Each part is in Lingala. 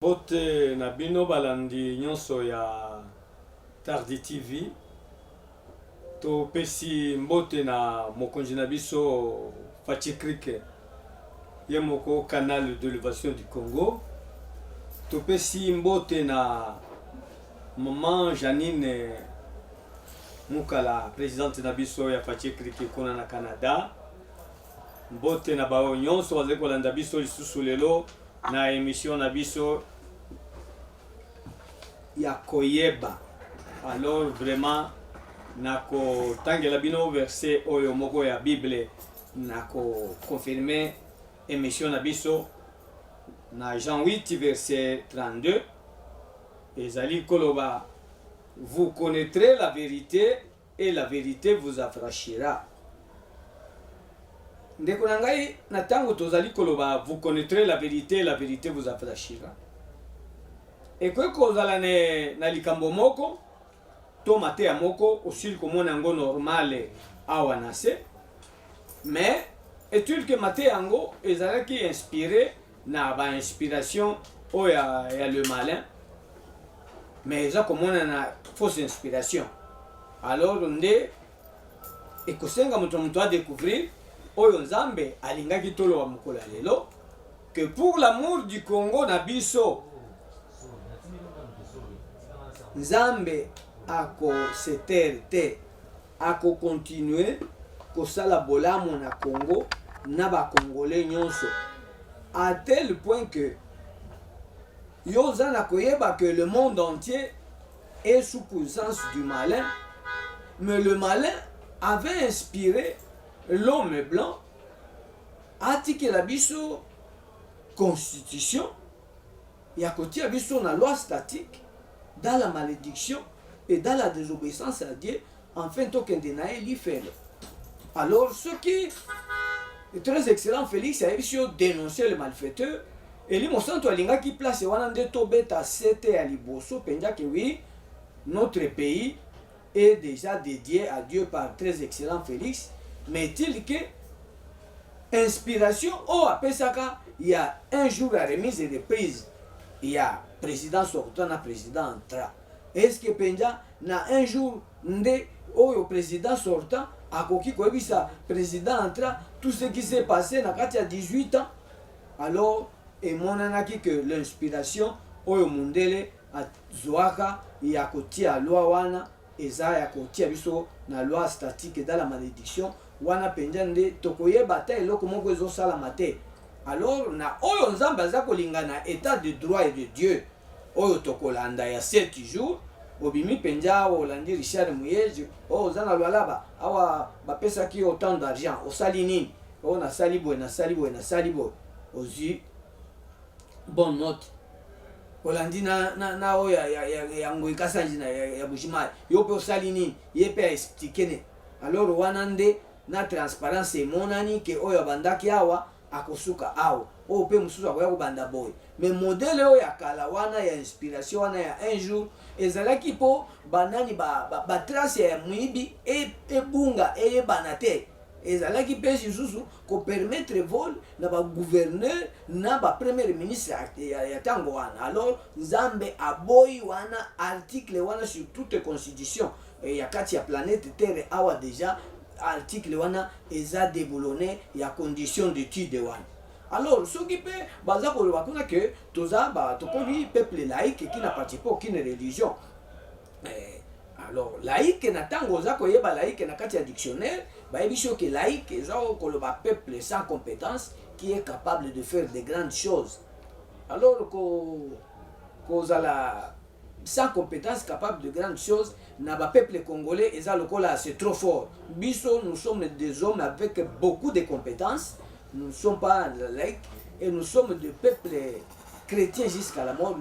Bote na bino balandi nyonso ya Tardi TV. Topesi mbote na mokonzi na biso Fachi Krike ye moko canal d'élevation du Congo. Topesi mbote na maman Janine Mukala, présidente na biso ya Fachi Krike kuna na Canada. Mbote na bao nyonso bazali kolanda biso lisusu lelo na émission na biso ya koyeba. Alors vraiment nako tangela bino verset oyo moko ya Bible nako confirmer émission na biso na Jean 8 verset 32 ezali koloba, vous connaîtrez la vérité et la vérité vous affranchira. Ndeko na ngai na tango tozali koloba vous connaîtrez la vérité et la vérité vous affranchira, ekwe kozala na likambo moko to mateya moko osili komona yango normale awa na se, mais etude ke mateya yango ezalaki inspiré na ba inspiration oyo ya le malin, mais eza komona na fausse inspiration. Alors nde ekosenga moto a découvrir oyo Nzambe alingaki toloba mokolo ya lelo que pour l'amour du Congo na biso Nzambe ako setere te, ako continuer kosala bolamu na Congo na ba Congolais nyonso, à tel point que yoza na koyeba que le monde entier est sous puissance du malin, mais le malin avait inspiré l'homme blanc atikela biso constitution ya kotia biso na loi statique dans la malédiction et dans la désobéissance à Dieu, enfin tokende na eli fele. Alors ce qui est très excellent, Félix a essayé de dénoncer le malfaiteur et lui monsanto alinga qui place wana nde tobeta sete ya liboso penja que oui, notre pays est déjà dédié à Dieu par très excellent Félix, mais il que inspiration o apesaka il y a un jour à remise et reprise, il y a président sortant na président entrant. Est-ce que penja na un jour nde oyo président sortant akoki koyebisa président entrant tout ce qui s'est passé na kati ya 18 ans? Alors emonanaki que l'inspiration oyo mundele azwaka ya kotia loi wana eza ya kotia biso na loi statique dans la malédiction wana penja nde tokoyeba ta eloko moko ezosalama te. Alors na oyo Nzambe aza kolinga na état de droit et de Dieu oyo tokolanda ya 7 jours obimi penja olandi Richard Muyezi oza na lwalaba awa bapesaki autant d'argent osali nini, o nasali boye nasali boye nasali boye ozi bonne note olandi na oyo ya ngoi kasanji na ya bushimai yo pe osali nini ye pe expliquer ne. Alors wana nde na transparence emonani ke oyo bandaki awa akosuka awa o pe mususu akoya kobanda boye, mais modèle oyo ya kala wana ya inspiration wana ya un jour ezalaki po banani ba trace ya muibi ebunga eyebana te, ezalaki pe lisusu ko permettre vol na ba gouverneur na ba premier ministre ya tango wana. Alors Nzambe aboyi wana article wana sur toute constitution ya kati ya planète terre awa déjà article wana eza déboulonné ya condition d'étude wana. Alors ce qui peut baza koloba kuna que toza ba tokomi peuple laïque qui n'a participé aucune religion. Alors laïque na tango za koyeba laïque na kati ya dictionnaire ba ebisho que laïque eza koloba peuple sans compétence qui est capable de faire de grandes choses. Alors kozala sans compétence capable de grandes choses na ba peuple congolais eza lokola c'est trop fort. Biso nous sommes des hommes avec beaucoup de compétences. Nous ne sommes pas laïcs et nous sommes des peuples chrétiens jusqu'à la mort.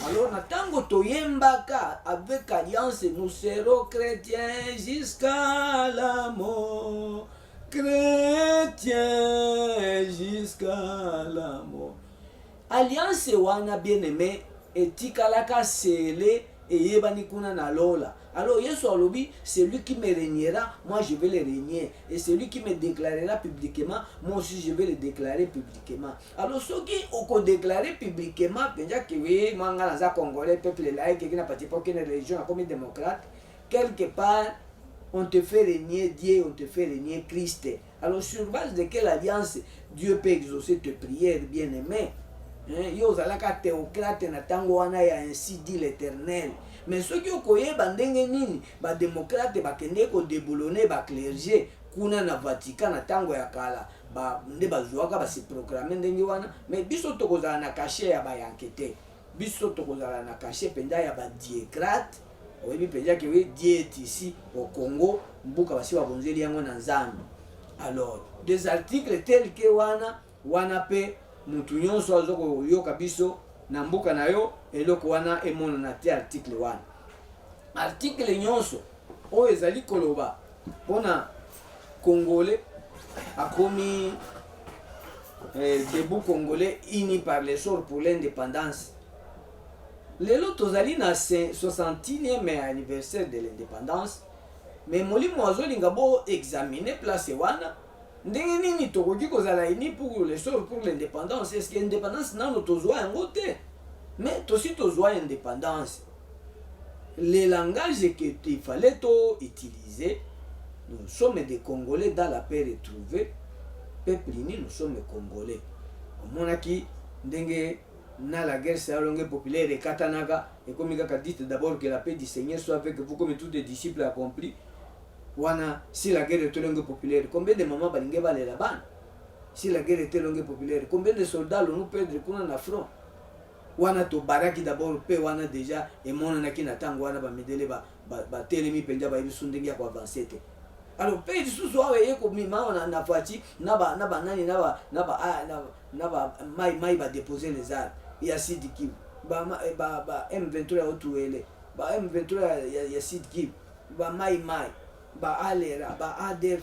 Alors, natango toyembaka avec alliance, nous serons chrétiens jusqu'à la mort. Chrétiens jusqu'à la mort. Alliance wana bien aimé et tikalaka scellé et yebani kuna na lola. Alors Yesu alobi, celui qui me régnera, moi je vais le régner, et celui qui me déclarera publiquement, moi aussi je vais le déclarer publiquement. Alors ceux qui ont déclaré publiquement, déjà que oui, moi naza congolais, peuple laïque, qui n'a pas de religion, comme démocrate, quelque part on te fait régner Dieu, on te fait régner Christ. Alors sur base de quelle alliance Dieu peut exaucer tes prières, bien-aimés? Yo ozalaka théocrate na tango wana ya ainsi dit l'Éternel. Mais ceux qui okoyeba ndenge nini ba démocrate bakende ko déboulonner ba clergé kuna na Vatican na tango ya kala ba nde bazwaka ba se proclamer ndenge wana. Mais biso tokozala na cachet ya ba yankete, biso tokozala na cachet penda ya ba diécrate. Oyebi penza que oui, Dieu est ici au Congo, mbuka basi babonzeli yango na Nzambe. Alors des articles tels que wana pe mutu nyonso azoko yoka biso na mbuka na yo eloko wana emona na te article wana. Article nyonso oyo ezali koloba pona congolais akomi debout congolais uni par l'essor pour l'indépendance. Lelo tozali na 61e anniversaire de l'indépendance, mais molimo azolinga bo examiner place wana ndenge nini tokoki kozala ini pour l'essor pour l'indépendance. Est-ce que l'indépendance nano tozwa yango te? Mais tosi tozwa indépendance. Le langage qu'il fallait utiliser, nous sommes des Congolais dans la paix retrouvée. Peuple uni, nous sommes Congolais. Monaki ndenge na la guerre salongue populaire et Katanaga et comme il a dit d'abord que la paix du Seigneur soit avec vous comme tous les disciples accomplis. Wana si la guerre était longue populaire, combien de mamans balingue balé là-bas? Si la guerre était longue populaire, combien de soldats l'on perdre kuna na front? Wana to baraki d'abord pe wana déjà et mon na kina tango wana ba medele ba telemi penja ba ibisu ndenge ya ko avancer te. Alors pe disusu awe yeko mima wana na fati na ba nani na ba mai ba déposer les armes. Il y a Sidi Kim ba M23 ya otuele ba M23 ya Sidi Kim ba mai ba alera ba ADF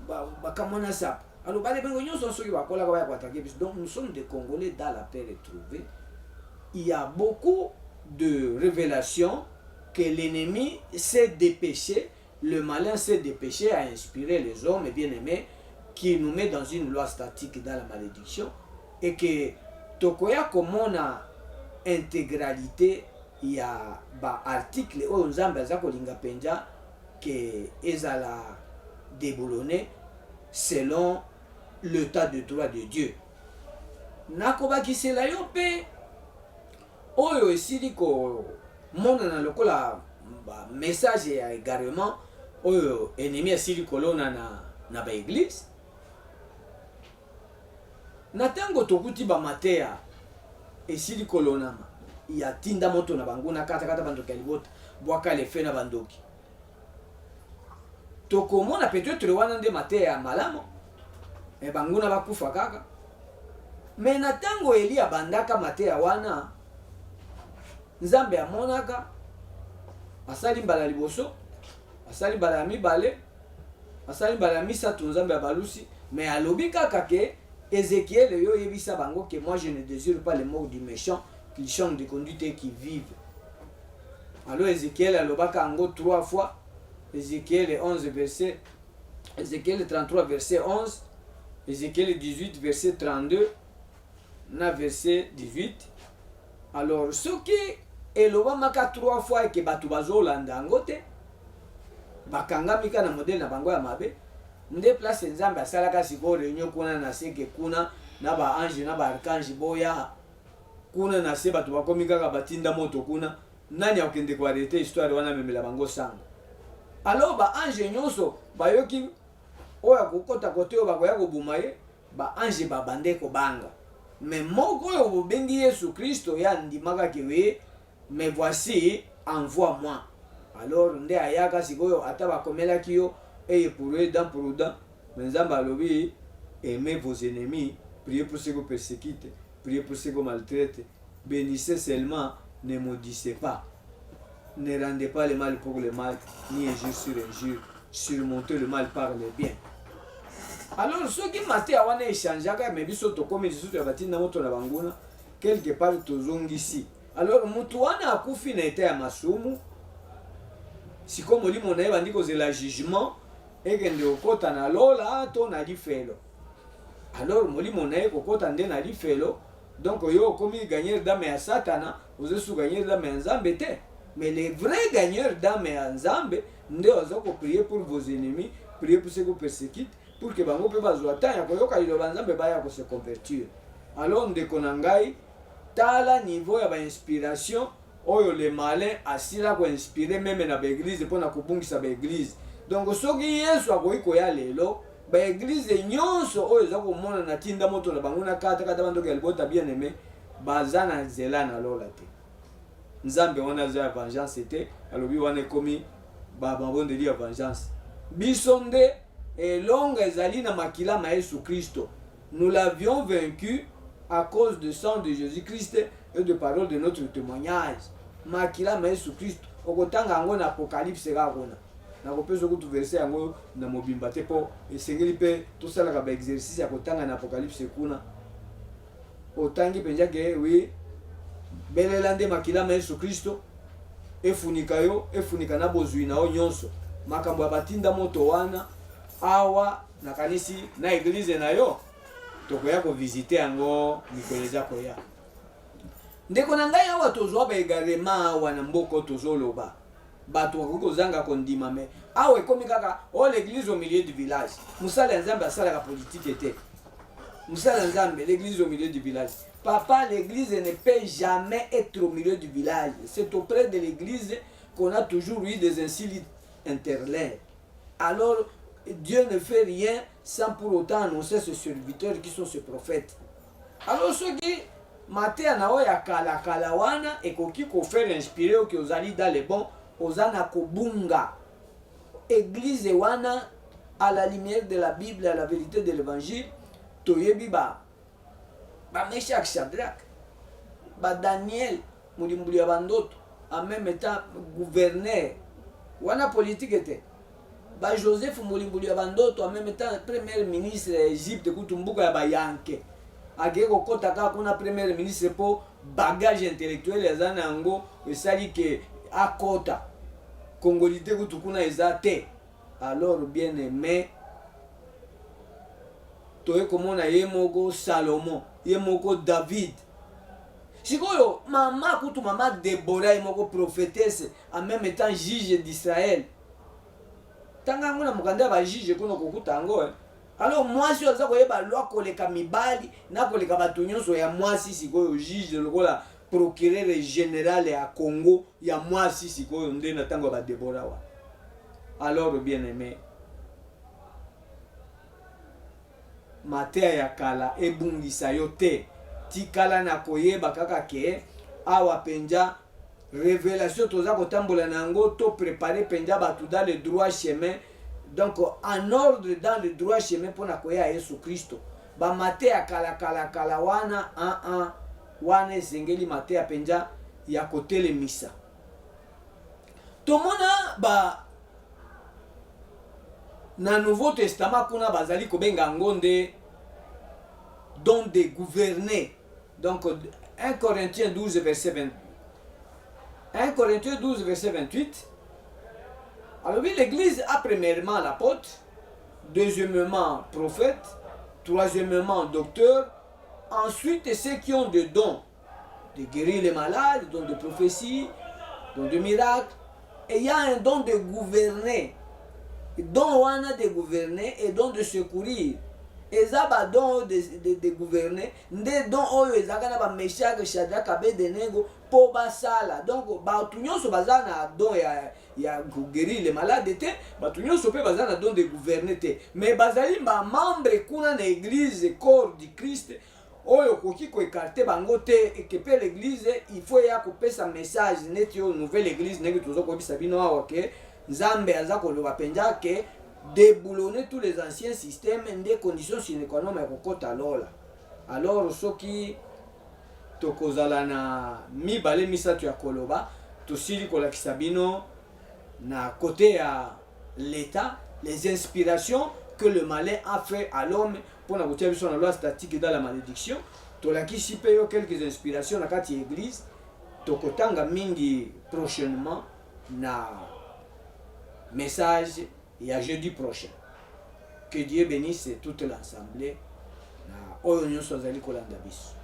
ba kamona sap. Alors ba les bengo nyonso soki ba kola ba attaquer. Donc nous sommes des Congolais dans la paix retrouvée. Il y a beaucoup de révélations que l'ennemi s'est dépêché, le malin s'est dépêché à inspirer les hommes bien-aimés qui nous met dans une loi statique dans la malédiction et que tokoya comme on a intégralité, il y a ba article au nzambe za kolinga penja que ezala déboulonné selon l'état de droit de Dieu. Nakobaki sela yo pe oyo esili ko mona na lokola message ya égarement oyo ennemi esili kolona na ba église. Na tango tokuti ba matea esili kolonama ya tinda moto na bango na kata bandoki libota bwaka le fe na bandoki. Tokomona peut-être wana nde matea malamo e bango na bakufa kaka. Mais na tango Eli abandaka matea wana Nzambe amonaka asali mbala liboso, asali mbala mibale, asali mbala misato Nzambe abalusi, mais alobi kaka ke Ézéchiel yo yebisa bango que moi je ne désire pas les morts du méchant, qu'ils changent de conduite et qu'ils vivent. Alors Ézéchiel alobaka ango 3 fois. Ézéchiel 11 verset, Ézéchiel 33 verset 11, Ézéchiel 18 verset 32, na verset 18. Alors ce qui est le maka 3 fois et que batu bazolanda angote bakangami kana modèle na bango ya mabe nde place Nzambe asalaka siko réunion kuna na seke kuna na ba ange na ba archange boya kuna na se batu bakomi kaka batinda moto kuna nani akende ko arrêter histoire wana memela bango sanga. Alors ba ange nyonso bayoki oya kokota kote oyo bakoya kobuma ye ba ange babande kobanga. Mais moko oyo bengi Yesu Kristo ya ndimaka kewe mais voici envoie-moi. Alors nde ayaka sikoyo ata bakomelaki yo eye pour eux dans pour eux. Mais Nzambe alobi aimez vos ennemis, priez pour ceux qui vous persécutent, priez pour ceux qui vous maltraitent, bénissez seulement, ne maudissez pas. Ne rendez pas le mal pour le mal, ni injure sur injure, surmontez le mal par le bien. Alors ceux qui maté à wana échangeaka mais biso to comme biso to batina moto na banguna quelque part tozongi ici. Alors mutu wana akufi na ete ya masumu siko molimo na ye bandi kozela jugement ekende okota na lola to na lifelo. Alors molimo na ye kokota nde na lifelo, donc yo okomi gagneur d'âme ya satana, ozesu gagneur d'âme ya nzambe te. Mais les vrais gagneurs d'âme ya nzambe nde oza ko prier pour vos ennemis, prier pour ceux qui persécutent, pour que bango pe bazwa temps ya koyoka liloba nzambe baya ko se convertir. Alors ndeko na ngai, tala niveau ya ba inspiration oyo le malin asila ko inspirer même na ba église pour na kobungisa ba église. Donc soki Yesu akoyi koya lelo, ba église nyonso oyo za komona na tinda moto na bango na kata bando ke libota bien aimé baza na nzela na lola te. Nzambe wana za vengeance te, alobi wana komi ba mabondeli ya vengeance. Biso nde elonga ezali na makila ma Yesu Kristo. Nous l'avions vaincu à cause du sang de Jésus-Christ et de parole de notre témoignage. Makila ma Yesu Kristo okotanga ngo na Apocalypse ga kona. Na kopesa kutu verset yango na mobimba te po esengeli pe to sala ka ba exercice ya kotanga na Apocalypse kuna. Otangi penja ke oui belelande makila ma Yesu Kristo efunika yo efunika na bozwi na o nyonso. Makambo ya batinda moto wana awa na kanisi na église na yo tokoya ko visiter yango mikoleza koya. Ndeko na ngai awa tozwa ba egarema awa na mboko tozoloba. Bato wakozanga kondima me awe komi kaka o l'église au milieu du village. Musala nzambe asala ka politique était. Musala nzambe l'église au milieu du village. Papa, l'église ne peut jamais être au milieu du village. C'est auprès de l'église qu'on a toujours eu des insultes interlaires. Alors Dieu ne fait rien sans pour autant annoncer ses serviteurs qui sont ses prophètes. Alors ceux qui maté na oya kala wana ekoki ko faire inspirer au que ozali dans les bons ozana kobunga église wana à la lumière de la Bible, à la vérité de l'évangile, toyebi ba Meshach, Shadrach, ba Daniel mulimbuli ya bandoto en même temps gouverneur wana politique était ba Joseph mulimbuli ya bandoto en même temps premier ministre d'Égypte kutumbuka ya bayanke ageko kota ka kuna premier ministre po bagage intellectuel ya zana yango esali ke akota congolité kutukuna ezate. Alors bien aimé toye komona ye moko Salomon, ye moko David. Sikoyo mama kutu mama Deborah ye moko prophétesse en même temps juge d'Israël. Tanga ngona mukanda ba juge kuno kokuta ngo. Alors mwasi oza koyeba loi koleka mibali na koleka bato nyonso ya mwasi sikoyo juge lokola procureur général ya Congo ya mwasi sikoyo nde na tango ba Deborah wa. Alors bien aimé, matea ya kala ebungisa yo te, tikala na koyeba kaka ke awa penja révélation toza kotambola nango to préparer penja batu dans le droit chemin, donc en ordre dans le droit chemin pour na koya Yesu Kristo. Ba matea kala wana wana ezengeli matea penja ya kotele misa. Tomona ba na Nouveau Testament kuna bazali kobenga ngonde don de gouverner. Donc 1 Corinthiens 12 verset 20. 1 Corinthiens 12 verset 28. Alors oui, l'église a premièrement l'apôtre, deuxièmement prophète, troisièmement docteur, ensuite ceux qui ont des dons de guérir les malades, dons de prophétie, dons de miracles, et il y a un don de gouverner. Don wana de gouverner et don de secourir. Eza ba don de gouverner, nde don oyo ezaka na ba Meshach, Shadrach, Abednego po basala. Donc ba tunyonso baza na don ya guérir les malades te, ba tunyonso pe baza na don de gouverner te. Mais bazali ba membre kuna na église corps du Christ oyo koki ko écarter bango te et que pe l'église il faut ya ko pesa message net yo nouvelle église nenge tozo ko bisa bino awa ke Nzambe aza koloba penja ke déboulonner tous les anciens systèmes des conditions sine qua non ya kokota lola. Alors soki tokozala na mibale misato ya koloba tosili kolakisa bino na côté ya l'état les inspirations que le malin a fait à l'homme pour na kotia biso na loi statique dans la malédiction. Tolakisi pe yo quelques inspirations na kati ya église tokotanga mingi prochainement na message ya jeudi prochain. Que Dieu bénisse toute l'assemblée na oyo nyonso azali kolanda biso.